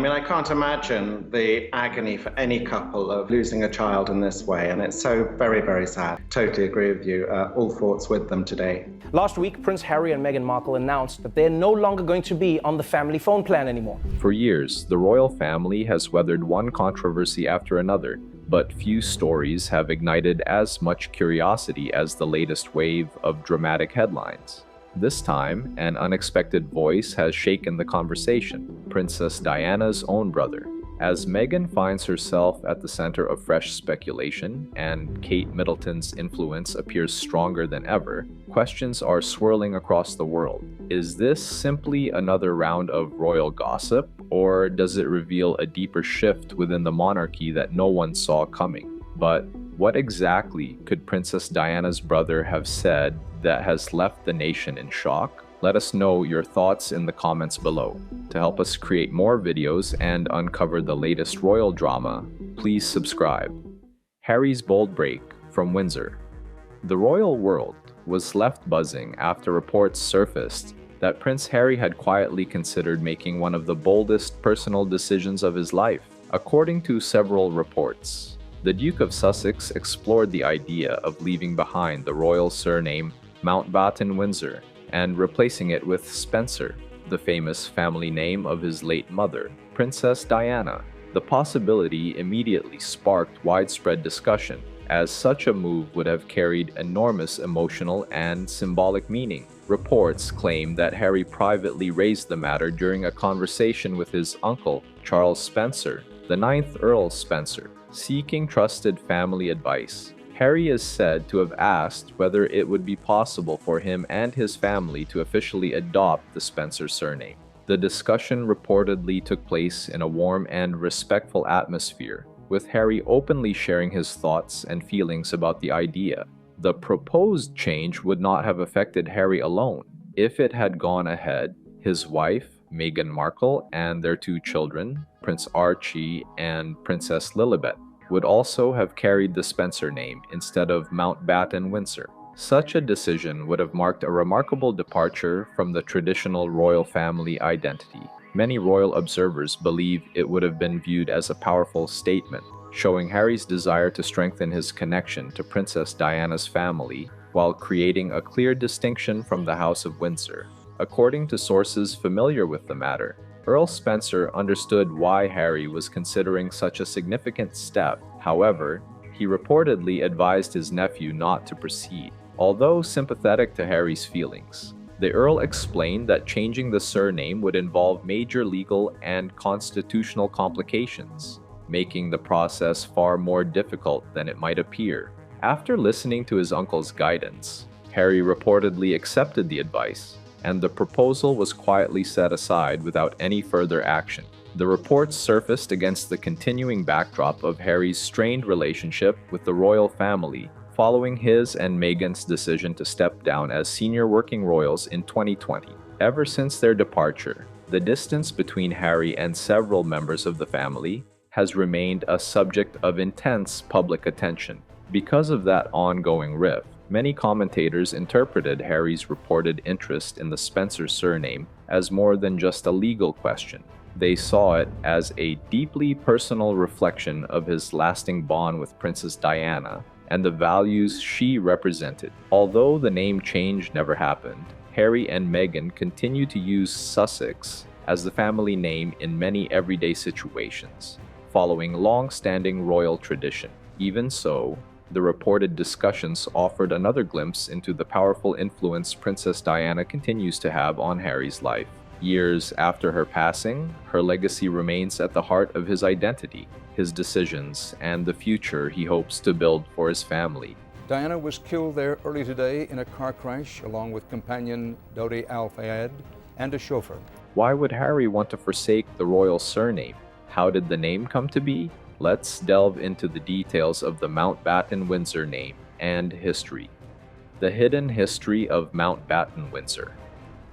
mean, I can't imagine the agony for any couple of losing a child in this way, and it's so very, very sad. Totally agree with you. All thoughts with them today. Last week, Prince Harry and Meghan Markle announced that they're no longer going to be on the family phone plan anymore. For years, the royal family has weathered one controversy after another, but few stories have ignited as much curiosity as the latest wave of dramatic headlines. This time, an unexpected voice has shaken the conversation: Princess Diana's own brother. As Meghan finds herself at the center of fresh speculation and Kate Middleton's influence appears stronger than ever, questions are swirling across the world. Is this simply another round of royal gossip, or does it reveal a deeper shift within the monarchy that no one saw coming? But what exactly could Princess Diana's brother have said that has left the nation in shock? Let us know your thoughts in the comments below. To help us create more videos and uncover the latest royal drama, please subscribe. Harry's bold break from Windsor. The royal world was left buzzing after reports surfaced that Prince Harry had quietly considered making one of the boldest personal decisions of his life. According to several reports, the Duke of Sussex explored the idea of leaving behind the royal surname Mountbatten-Windsor and replacing it with Spencer, the famous family name of his late mother, Princess Diana. The possibility immediately sparked widespread discussion, as such a move would have carried enormous emotional and symbolic meaning. Reports claim that Harry privately raised the matter during a conversation with his uncle, Charles Spencer, the 9th Earl Spencer, seeking trusted family advice. Harry is said to have asked whether it would be possible for him and his family to officially adopt the Spencer surname. The discussion reportedly took place in a warm and respectful atmosphere, with Harry openly sharing his thoughts and feelings about the idea. The proposed change would not have affected Harry alone. If it had gone ahead, his wife, Meghan Markle, and their 2 children, Prince Archie and Princess Lilibet, would also have carried the Spencer name instead of Mountbatten-Windsor. Such a decision would have marked a remarkable departure from the traditional royal family identity. Many royal observers believe it would have been viewed as a powerful statement, showing Harry's desire to strengthen his connection to Princess Diana's family while creating a clear distinction from the House of Windsor. According to sources familiar with the matter, Earl Spencer understood why Harry was considering such a significant step. However, he reportedly advised his nephew not to proceed. Although sympathetic to Harry's feelings, the Earl explained that changing the surname would involve major legal and constitutional complications, making the process far more difficult than it might appear. After listening to his uncle's guidance, Harry reportedly accepted the advice, and the proposal was quietly set aside without any further action. The reports surfaced against the continuing backdrop of Harry's strained relationship with the royal family following his and Meghan's decision to step down as senior working royals in 2020. Ever since their departure, the distance between Harry and several members of the family has remained a subject of intense public attention. Because of that ongoing rift, many commentators interpreted Harry's reported interest in the Spencer surname as more than just a legal question. They saw it as a deeply personal reflection of his lasting bond with Princess Diana and the values she represented. Although the name change never happened, Harry and Meghan continue to use Sussex as the family name in many everyday situations, following long-standing royal tradition. Even so, the reported discussions offered another glimpse into the powerful influence Princess Diana continues to have on Harry's life. Years after her passing, her legacy remains at the heart of his identity, his decisions, and the future he hopes to build for his family. Diana was killed there early today in a car crash, along with companion Dodi Al-Fayed and a chauffeur. Why would Harry want to forsake the royal surname? How did the name come to be? Let's delve into the details of the Mountbatten-Windsor name and history. The hidden history of Mountbatten-Windsor.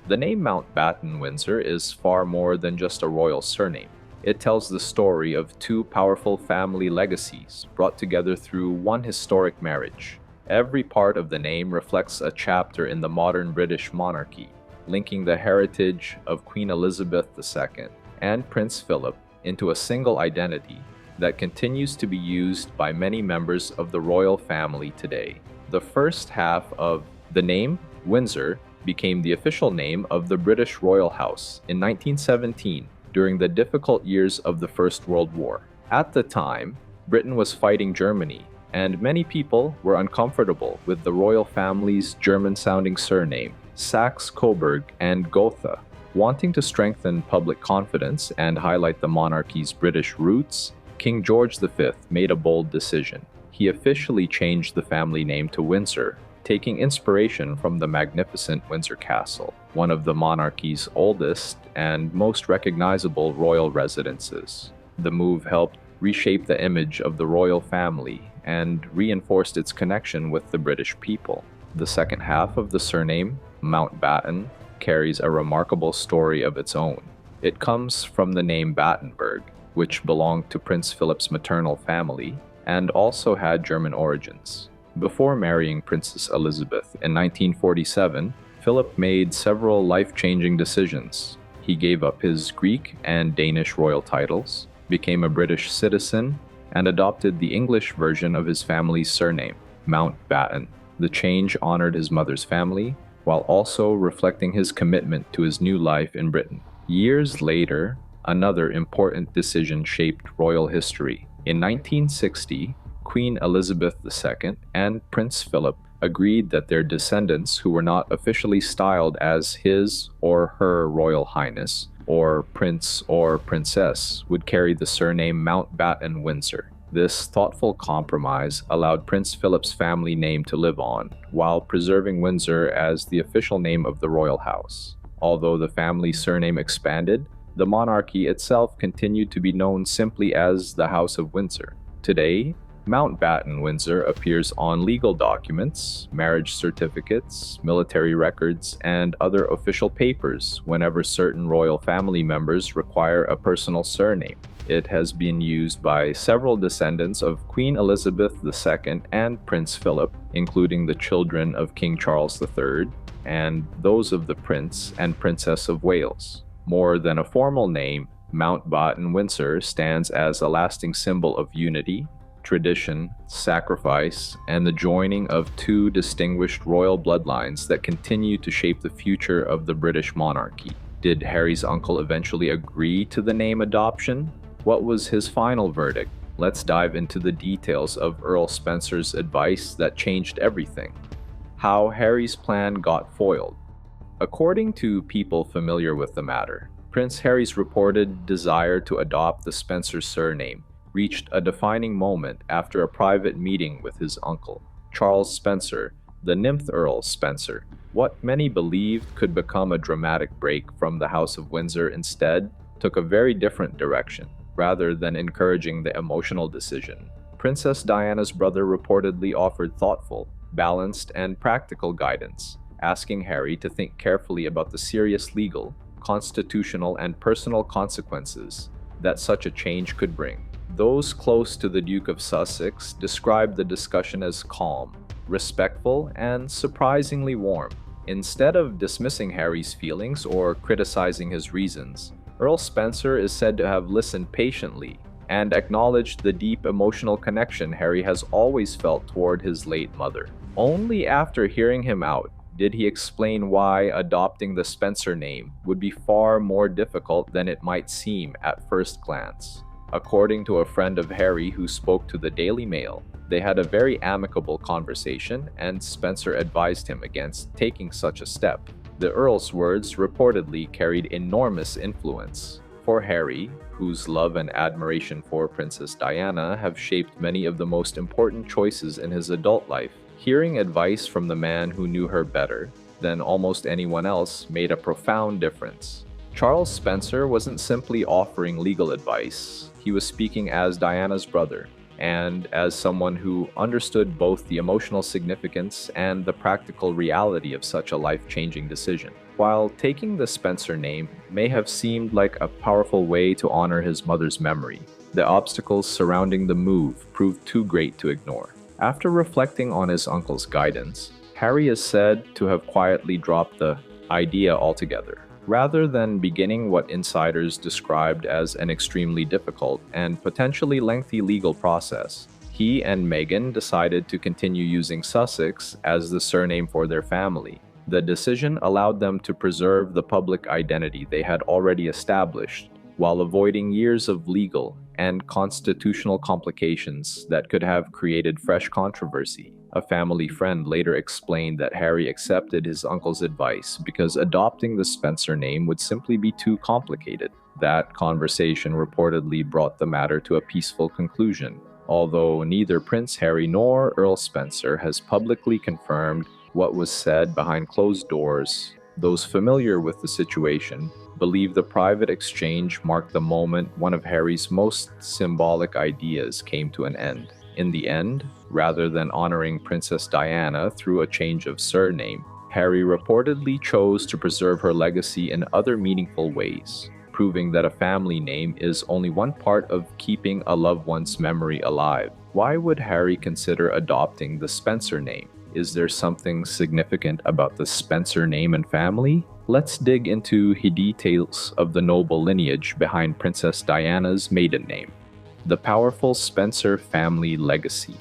The name Mountbatten-Windsor is far more than just a royal surname. It tells the story of 2 powerful family legacies brought together through one historic marriage. Every part of the name reflects a chapter in the modern British monarchy, linking the heritage of Queen Elizabeth II and Prince Philip into a single identity that continues to be used by many members of the royal family today. The first half of the name, Windsor, became the official name of the British royal house in 1917 during the difficult years of the First World War. At the time, Britain was fighting Germany, and many people were uncomfortable with the royal family's German-sounding surname, Saxe-Coburg and Gotha. Wanting to strengthen public confidence and highlight the monarchy's British roots, King George V made a bold decision. He officially changed the family name to Windsor, taking inspiration from the magnificent Windsor Castle, one of the monarchy's oldest and most recognizable royal residences. The move helped reshape the image of the royal family and reinforced its connection with the British people. The second half of the surname, Mountbatten, carries a remarkable story of its own. It comes from the name Battenberg, which belonged to Prince Philip's maternal family and also had German origins. Before marrying Princess Elizabeth in 1947, Philip made several life-changing decisions. He gave up his Greek and Danish royal titles, became a British citizen, and adopted the English version of his family's surname, Mountbatten. The change honored his mother's family, while also reflecting his commitment to his new life in Britain. Years later, another important decision shaped royal history. In 1960, Queen Elizabeth II and Prince Philip agreed that their descendants who were not officially styled as His or Her Royal Highness, or Prince or Princess, would carry the surname Mountbatten Windsor. This thoughtful compromise allowed Prince Philip's family name to live on, while preserving Windsor as the official name of the royal house. Although the family surname expanded, the monarchy itself continued to be known simply as the House of Windsor. Today, Mountbatten Windsor appears on legal documents, marriage certificates, military records, and other official papers whenever certain royal family members require a personal surname. It has been used by several descendants of Queen Elizabeth II and Prince Philip, including the children of King Charles III, and those of the Prince and Princess of Wales. More than a formal name, Mountbatten Windsor stands as a lasting symbol of unity, tradition, sacrifice, and the joining of two distinguished royal bloodlines that continue to shape the future of the British monarchy. Did Harry's uncle eventually agree to the name adoption? What was his final verdict? Let's dive into the details of Earl Spencer's advice that changed everything. How Harry's plan got foiled. According to people familiar with the matter, Prince Harry's reported desire to adopt the Spencer surname reached a defining moment after a private meeting with his uncle, Charles Spencer, the 9th Earl Spencer. What many believed could become a dramatic break from the House of Windsor instead took a very different direction. Rather than encouraging the emotional decision, Princess Diana's brother reportedly offered thoughtful, balanced, and practical guidance, asking Harry to think carefully about the serious legal, constitutional, and personal consequences that such a change could bring. Those close to the Duke of Sussex described the discussion as calm, respectful, and surprisingly warm. Instead of dismissing Harry's feelings or criticizing his reasons, Earl Spencer is said to have listened patiently and acknowledged the deep emotional connection Harry has always felt toward his late mother. Only after hearing him out did he explain why adopting the Spencer name would be far more difficult than it might seem at first glance. According to a friend of Harry who spoke to the Daily Mail, they had a very amicable conversation, and Spencer advised him against taking such a step. The Earl's words reportedly carried enormous influence. For Harry, whose love and admiration for Princess Diana have shaped many of the most important choices in his adult life, hearing advice from the man who knew her better than almost anyone else made a profound difference. Charles Spencer wasn't simply offering legal advice. He was speaking as Diana's brother, and as someone who understood both the emotional significance and the practical reality of such a life-changing decision. While taking the Spencer name may have seemed like a powerful way to honor his mother's memory, the obstacles surrounding the move proved too great to ignore. After reflecting on his uncle's guidance, Harry is said to have quietly dropped the idea altogether. rather than beginning what insiders described as an extremely difficult and potentially lengthy legal process. He and Meghan decided to continue using Sussex as the surname for their family. The decision allowed them to preserve the public identity they had already established, while avoiding years of legal and constitutional complications that could have created fresh controversy. A family friend later explained that Harry accepted his uncle's advice because adopting the Spencer name would simply be too complicated. That conversation reportedly brought the matter to a peaceful conclusion, although neither Prince Harry nor Earl Spencer has publicly confirmed what was said behind closed doors. Those familiar with the situation believe the private exchange marked the moment one of Harry's most symbolic ideas came to an end. In the end, rather than honoring Princess Diana through a change of surname, Harry reportedly chose to preserve her legacy in other meaningful ways, proving that a family name is only one part of keeping a loved one's memory alive. Why would Harry consider adopting the Spencer name? Is there something significant about the Spencer name and family? Let's dig into the details of the noble lineage behind Princess Diana's maiden name. The powerful Spencer family legacy.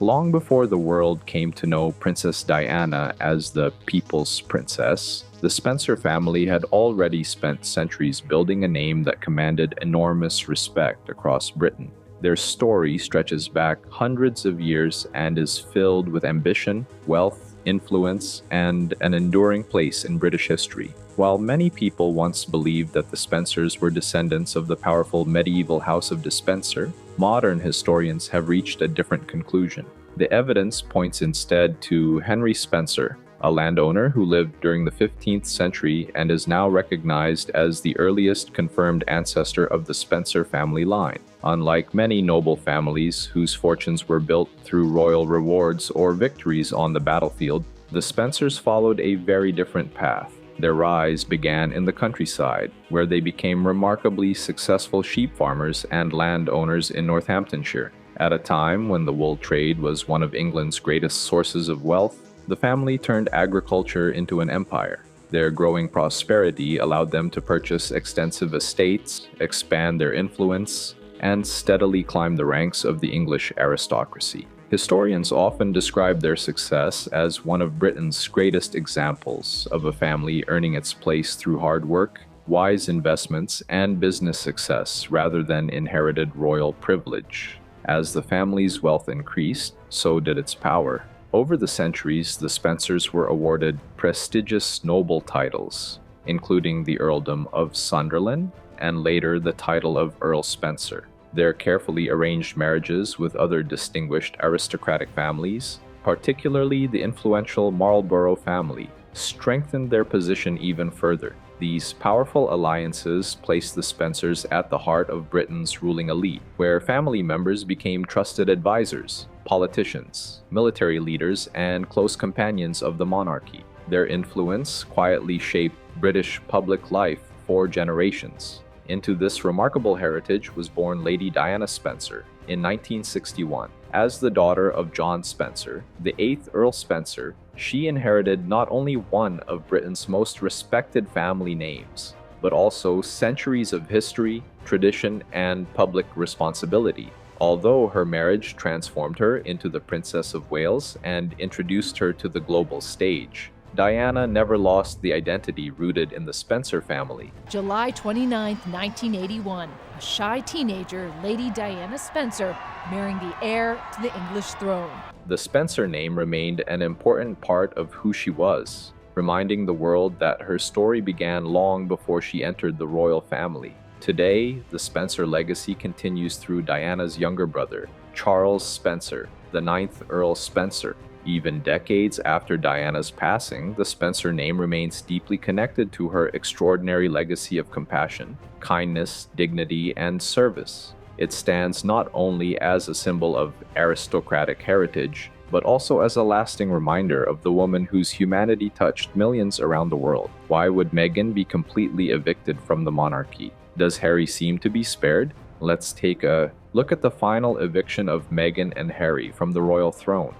Long before the world came to know Princess Diana as the People's Princess, the Spencer family had already spent centuries building a name that commanded enormous respect across Britain. Their story stretches back hundreds of years and is filled with ambition, wealth, influence, and an enduring place in British history. While many people once believed that the Spencers were descendants of the powerful medieval House of Despencer, modern historians have reached a different conclusion. The evidence points instead to Henry Spencer, a landowner who lived during the 15th century and is now recognized as the earliest confirmed ancestor of the Spencer family line. Unlike many noble families whose fortunes were built through royal rewards or victories on the battlefield, the Spencers followed a very different path. Their rise began in the countryside, where they became remarkably successful sheep farmers and landowners in Northamptonshire. At a time when the wool trade was one of England's greatest sources of wealth, the family turned agriculture into an empire. Their growing prosperity allowed them to purchase extensive estates, expand their influence, and steadily climb the ranks of the English aristocracy. Historians often describe their success as one of Britain's greatest examples of a family earning its place through hard work, wise investments, and business success rather than inherited royal privilege. As the family's wealth increased, so did its power. Over the centuries, the Spencers were awarded prestigious noble titles, including the Earldom of Sunderland and later the title of Earl Spencer. Their carefully arranged marriages with other distinguished aristocratic families, particularly the influential Marlborough family, strengthened their position even further. These powerful alliances placed the Spencers at the heart of Britain's ruling elite, where family members became trusted advisors, politicians, military leaders, and close companions of the monarchy. Their influence quietly shaped British public life for generations. Into this remarkable heritage was born Lady Diana Spencer in 1961. As the daughter of John Spencer, the 8th Earl Spencer, she inherited not only one of Britain's most respected family names, but also centuries of history, tradition, and public responsibility. Although her marriage transformed her into the Princess of Wales and introduced her to the global stage, Diana never lost the identity rooted in the Spencer family. July 29, 1981, a shy teenager, Lady Diana Spencer, marrying the heir to the English throne. The Spencer name remained an important part of who she was, reminding the world that her story began long before she entered the royal family. Today, the Spencer legacy continues through Diana's younger brother, Charles Spencer, the 9th Earl Spencer. Even decades after Diana's passing, the Spencer name remains deeply connected to her extraordinary legacy of compassion, kindness, dignity, and service. It stands not only as a symbol of aristocratic heritage, but also as a lasting reminder of the woman whose humanity touched millions around the world. Why would Meghan be completely evicted from the monarchy? Does Harry seem to be spared? Let's take a look at the final eviction of Meghan and Harry from the royal throne.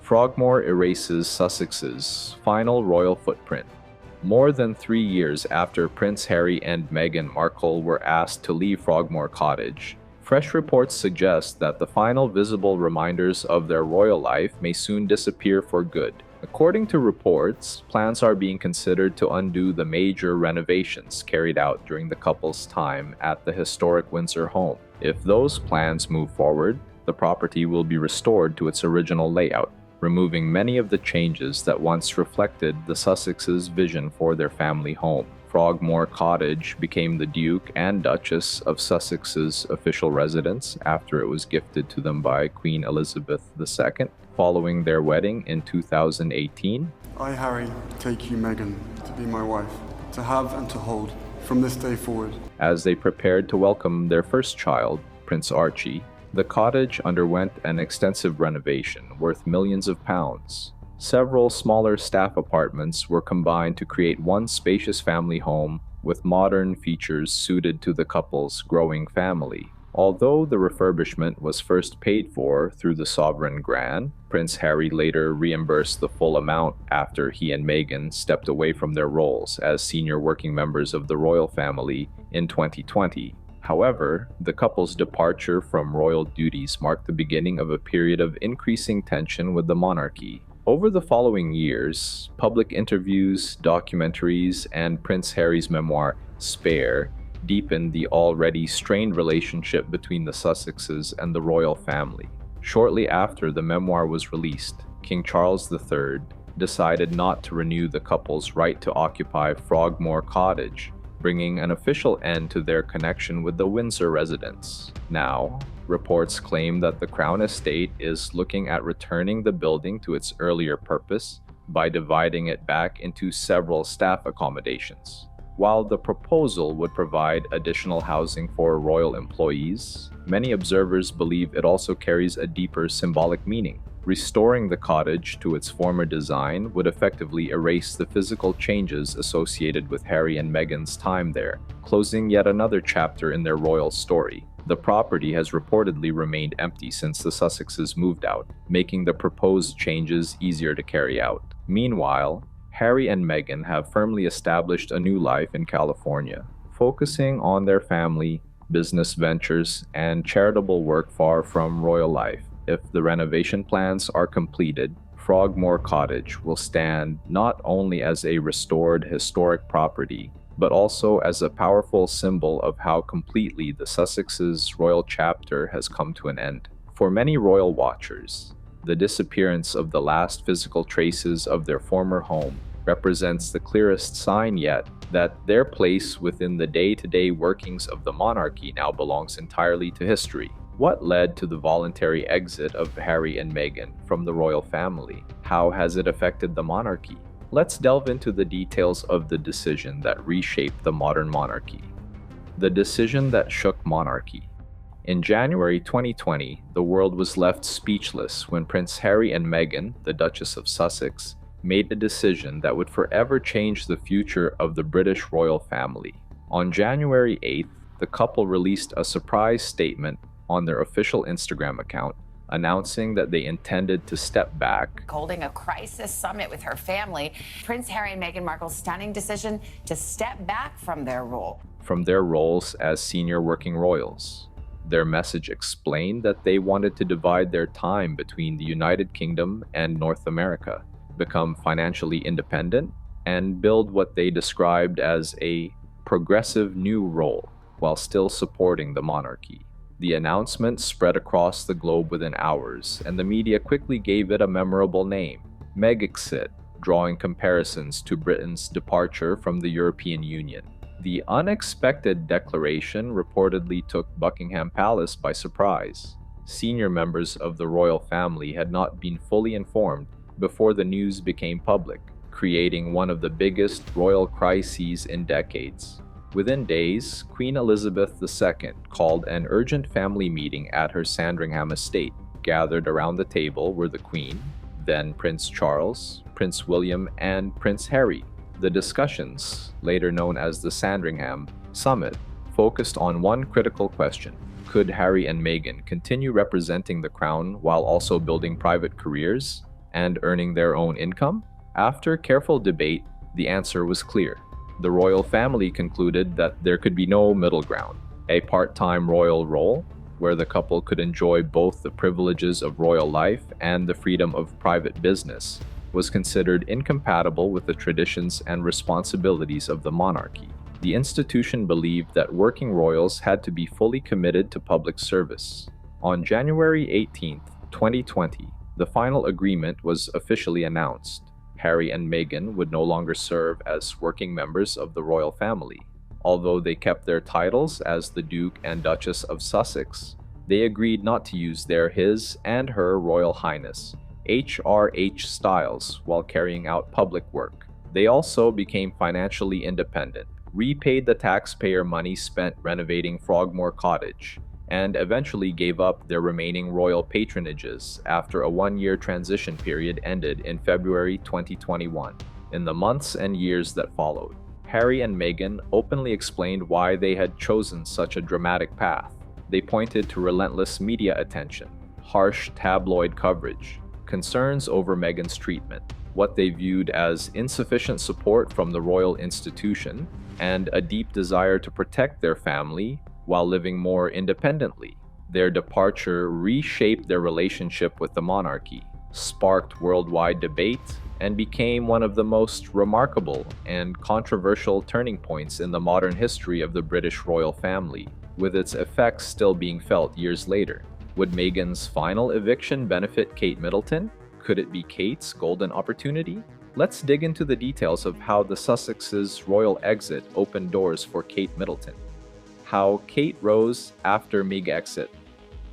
Frogmore erases Sussex's final royal footprint. More than 3 years after Prince Harry and Meghan Markle were asked to leave Frogmore Cottage, fresh reports suggest that the final visible reminders of their royal life may soon disappear for good. According to reports, plans are being considered to undo the major renovations carried out during the couple's time at the historic Windsor home. If those plans move forward, the property will be restored to its original layout, removing many of the changes that once reflected the Sussexes' vision for their family home. Frogmore Cottage became the Duke and Duchess of Sussex's official residence after it was gifted to them by Queen Elizabeth II following their wedding in 2018. I, Harry, take you, Meghan, to be my wife, to have and to hold from this day forward. As they prepared to welcome their first child, Prince Archie, the cottage underwent an extensive renovation worth millions of pounds. Several smaller staff apartments were combined to create one spacious family home with modern features suited to the couple's growing family. Although the refurbishment was first paid for through the sovereign grant, Prince Harry later reimbursed the full amount after he and Meghan stepped away from their roles as senior working members of the royal family in 2020. However, the couple's departure from royal duties marked the beginning of a period of increasing tension with the monarchy. Over the following years, public interviews, documentaries, and Prince Harry's memoir, Spare, deepened the already strained relationship between the Sussexes and the royal family. Shortly after the memoir was released, King Charles III decided not to renew the couple's right to occupy Frogmore Cottage, bringing an official end to their connection with the Windsor residence. Now, reports claim that the Crown Estate is looking at returning the building to its earlier purpose by dividing it back into several staff accommodations. While the proposal would provide additional housing for royal employees, many observers believe it also carries a deeper symbolic meaning. Restoring the cottage to its former design would effectively erase the physical changes associated with Harry and Meghan's time there, closing yet another chapter in their royal story. The property has reportedly remained empty since the Sussexes moved out, making the proposed changes easier to carry out. Meanwhile, Harry and Meghan have firmly established a new life in California, focusing on their family, business ventures, and charitable work far from royal life. If the renovation plans are completed, Frogmore Cottage will stand not only as a restored historic property, but also as a powerful symbol of how completely the Sussexes' royal chapter has come to an end. For many royal watchers, the disappearance of the last physical traces of their former home represents the clearest sign yet that their place within the day-to-day workings of the monarchy now belongs entirely to history. What led to the voluntary exit of Harry and Meghan from the royal family? How has it affected the monarchy? Let's delve into the details of the decision that reshaped the modern monarchy. The decision that shook monarchy. In January 2020, the world was left speechless when Prince Harry and Meghan, the Duchess of Sussex, made a decision that would forever change the future of the British royal family. On January 8th, the couple released a surprise statement on their official Instagram account, announcing that they intended to step back. Holding a crisis summit with her family, Prince Harry and Meghan Markle's stunning decision to step back from their roles as senior working royals. Their message explained that they wanted to divide their time between the United Kingdom and North America, become financially independent, and build what they described as a progressive new role while still supporting the monarchy. The announcement spread across the globe within hours, and the media quickly gave it a memorable name, Megxit, drawing comparisons to Britain's departure from the European Union. The unexpected declaration reportedly took Buckingham Palace by surprise. Senior members of the royal family had not been fully informed before the news became public, creating one of the biggest royal crises in decades. Within days, Queen Elizabeth II called an urgent family meeting at her Sandringham estate. Gathered around the table were the Queen, then Prince Charles, Prince William, and Prince Harry. The discussions, later known as the Sandringham Summit, focused on one critical question: could Harry and Meghan continue representing the crown while also building private careers and earning their own income? After careful debate, The answer was clear. The royal family concluded that there could be no middle ground. A part-time royal role, where the couple could enjoy both the privileges of royal life and the freedom of private business, was considered incompatible with the traditions and responsibilities of the monarchy. The institution believed that working royals had to be fully committed to public service. On January 18, 2020, the final agreement was officially announced. Harry and Meghan would no longer serve as working members of the royal family. Although they kept their titles as the Duke and Duchess of Sussex, they agreed not to use their His and Her Royal Highness, HRH styles, while carrying out public work. They also became financially independent, repaid the taxpayer money spent renovating Frogmore Cottage, and eventually gave up their remaining royal patronages after a one-year transition period ended in February 2021. In the months and years that followed, Harry and Meghan openly explained why they had chosen such a dramatic path. They pointed to relentless media attention, harsh tabloid coverage, concerns over Meghan's treatment, what they viewed as insufficient support from the royal institution, and a deep desire to protect their family while living more independently. Their departure reshaped their relationship with the monarchy, sparked worldwide debate, and became one of the most remarkable and controversial turning points in the modern history of the British royal family, with its effects still being felt years later. Would Meghan's final eviction benefit Kate Middleton? Could it be Kate's golden opportunity? Let's dig into the details of how the Sussexes' royal exit opened doors for Kate Middleton. How Kate rose after Megxit.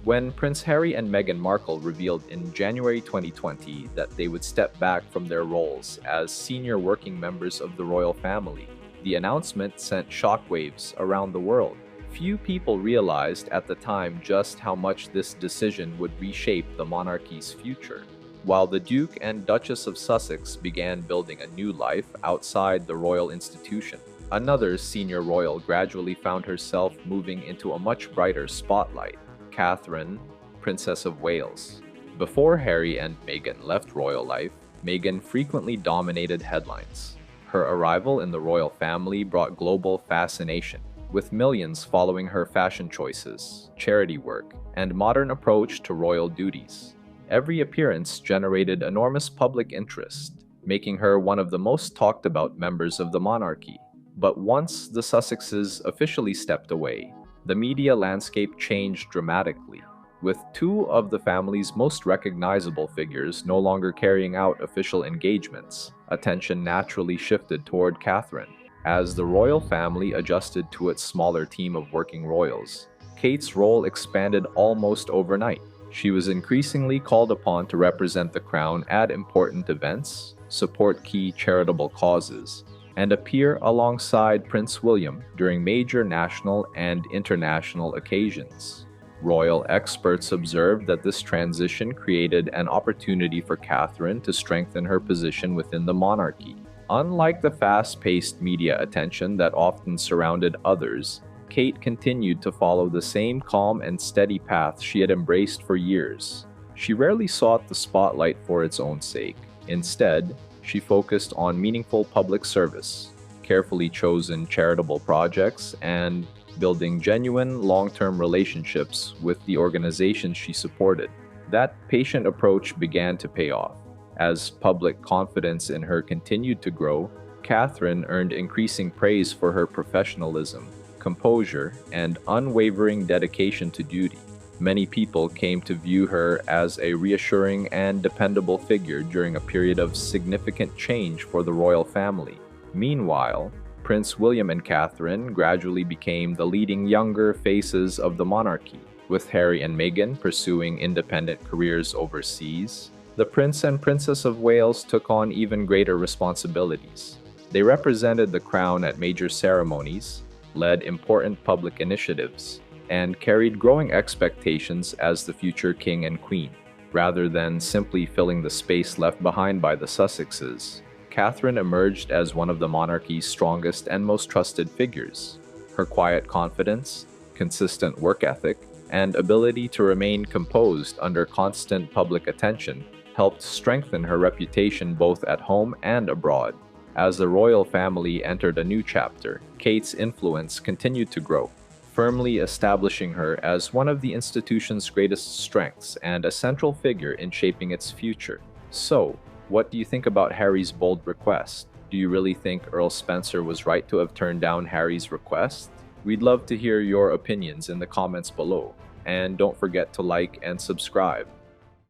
When Prince Harry and Meghan Markle revealed in January 2020 that they would step back from their roles as senior working members of the royal family, the announcement sent shockwaves around the world. Few people realized at the time just how much this decision would reshape the monarchy's future. While the Duke and Duchess of Sussex began building a new life outside the royal institution, another senior royal gradually found herself moving into a much brighter spotlight. Catherine, Princess of Wales. Before Harry and Meghan left royal life, Meghan frequently dominated headlines. Her arrival in the royal family brought global fascination, with millions following her fashion choices, charity work, and modern approach to royal duties. Every appearance generated enormous public interest, making her one of the most talked about members of the monarchy. But once the Sussexes officially stepped away, the media landscape changed dramatically, with two of the family's most recognizable figures no longer carrying out official engagements. Attention naturally shifted toward Catherine. As the royal family adjusted to its smaller team of working royals, Kate's role expanded almost overnight. She was increasingly called upon to represent the crown at important events, support key charitable causes, and appear alongside Prince William during major national and international occasions. Royal experts observed that this transition created an opportunity for Catherine to strengthen her position within the monarchy. Unlike the fast-paced media attention that often surrounded others, Kate continued to follow the same calm and steady path she had embraced for years. She rarely sought the spotlight for its own sake. Instead, she focused on meaningful public service, carefully chosen charitable projects, and building genuine long-term relationships with the organizations she supported. That patient approach began to pay off. As public confidence in her continued to grow, Catherine earned increasing praise for her professionalism, composure, and unwavering dedication to duty. Many people came to view her as a reassuring and dependable figure during a period of significant change for the royal family. Meanwhile, Prince William and Catherine gradually became the leading younger faces of the monarchy. With Harry and Meghan pursuing independent careers overseas, the Prince and Princess of Wales took on even greater responsibilities. They represented the crown at major ceremonies, led important public initiatives, and carried growing expectations as the future king and queen. Rather than simply filling the space left behind by the Sussexes, Catherine emerged as one of the monarchy's strongest and most trusted figures. Her quiet confidence, consistent work ethic, and ability to remain composed under constant public attention helped strengthen her reputation both at home and abroad. As the royal family entered a new chapter, Kate's influence continued to grow, firmly establishing her as one of the institution's greatest strengths and a central figure in shaping its future. So, what do you think about Harry's bold request? Do you really think Earl Spencer was right to have turned down Harry's request? We'd love to hear your opinions in the comments below, and don't forget to like and subscribe.